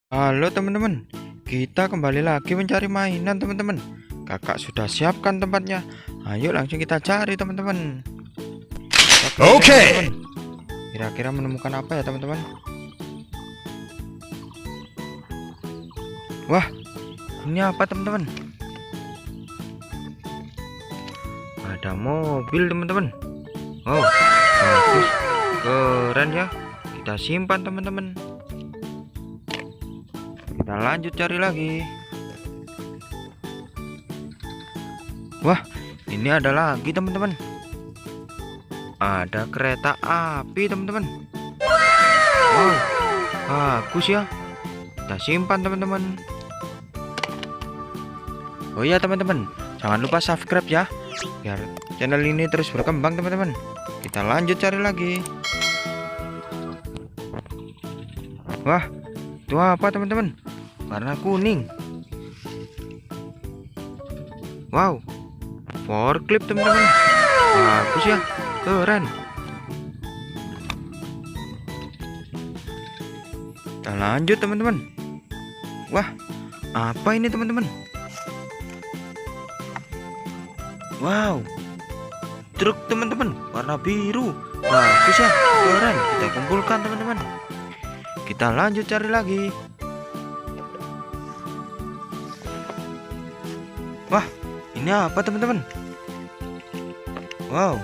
Halo teman-teman, kita kembali lagi mencari mainan teman-teman. Kakak sudah siapkan tempatnya. Ayo langsung kita cari teman-teman. Oke. Kira-kira menemukan apa ya teman-teman? Wah, ini apa teman-teman? Ada mobil teman-teman. Oh, bagus, keren ya. Kita simpan teman-teman. Kita lanjut cari lagi. Wah, ini ada lagi teman-teman. Ada kereta api teman-teman. Wow, bagus ya. Kita simpan teman-teman. Oh iya teman-teman, jangan lupa subscribe ya, biar channel ini terus berkembang teman-teman. Kita lanjut cari lagi. Wah, itu apa teman-teman? Warna kuning. Wow, forklift teman-teman. Bagus ya, keren. Kita lanjut teman-teman. Wah, apa ini teman-teman? Wow, truk teman-teman, warna biru. Bagus ya, keren. Kita kumpulkan teman-teman. Kita lanjut cari lagi. Wah, ini apa teman-teman? Wow,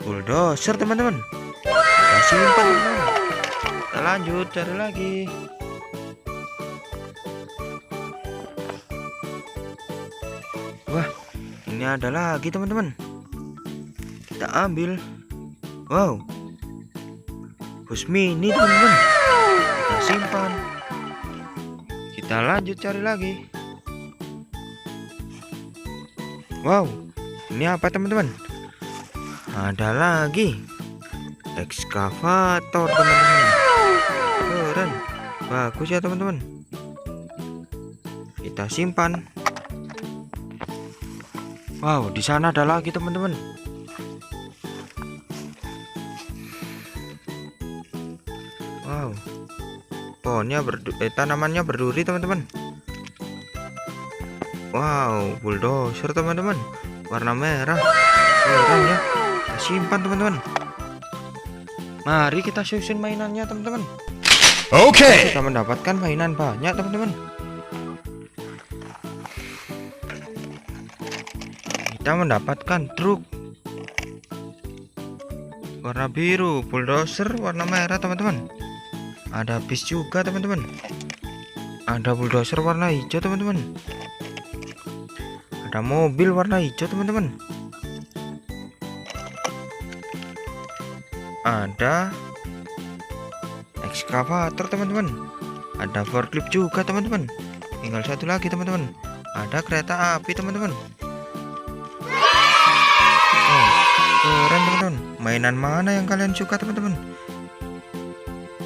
bulldozer teman-teman. Kita simpan teman-teman. Kita lanjut cari lagi. Wah, ini ada lagi teman-teman. Kita ambil. Wow, bus mini teman-teman. Kita simpan. Kita lanjut cari lagi. Wow, ini apa teman-teman? Ada lagi ekskavator teman-teman. Keren, bagus ya teman-teman. Kita simpan. Wow, di sana ada lagi teman-teman. Wow, pohonnya tanamannya berduri teman-teman. Wow, bulldozer teman-teman, warna merah. Keren ya. Kita simpan teman-teman. Mari kita susun mainannya teman-teman. Oke. Kita mendapatkan mainan banyak teman-teman. Kita mendapatkan truk warna biru, bulldozer warna merah teman-teman. Ada bis juga teman-teman. Ada bulldozer warna hijau teman-teman. Ada mobil warna hijau teman-teman. Ada ekskavator teman-teman. Ada forklift juga teman-teman. Tinggal satu lagi teman-teman. Ada kereta api teman-teman. Oh, keren teman-teman. Mainan mana yang kalian suka teman-teman?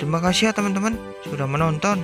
Terima kasih ya teman-teman sudah menonton.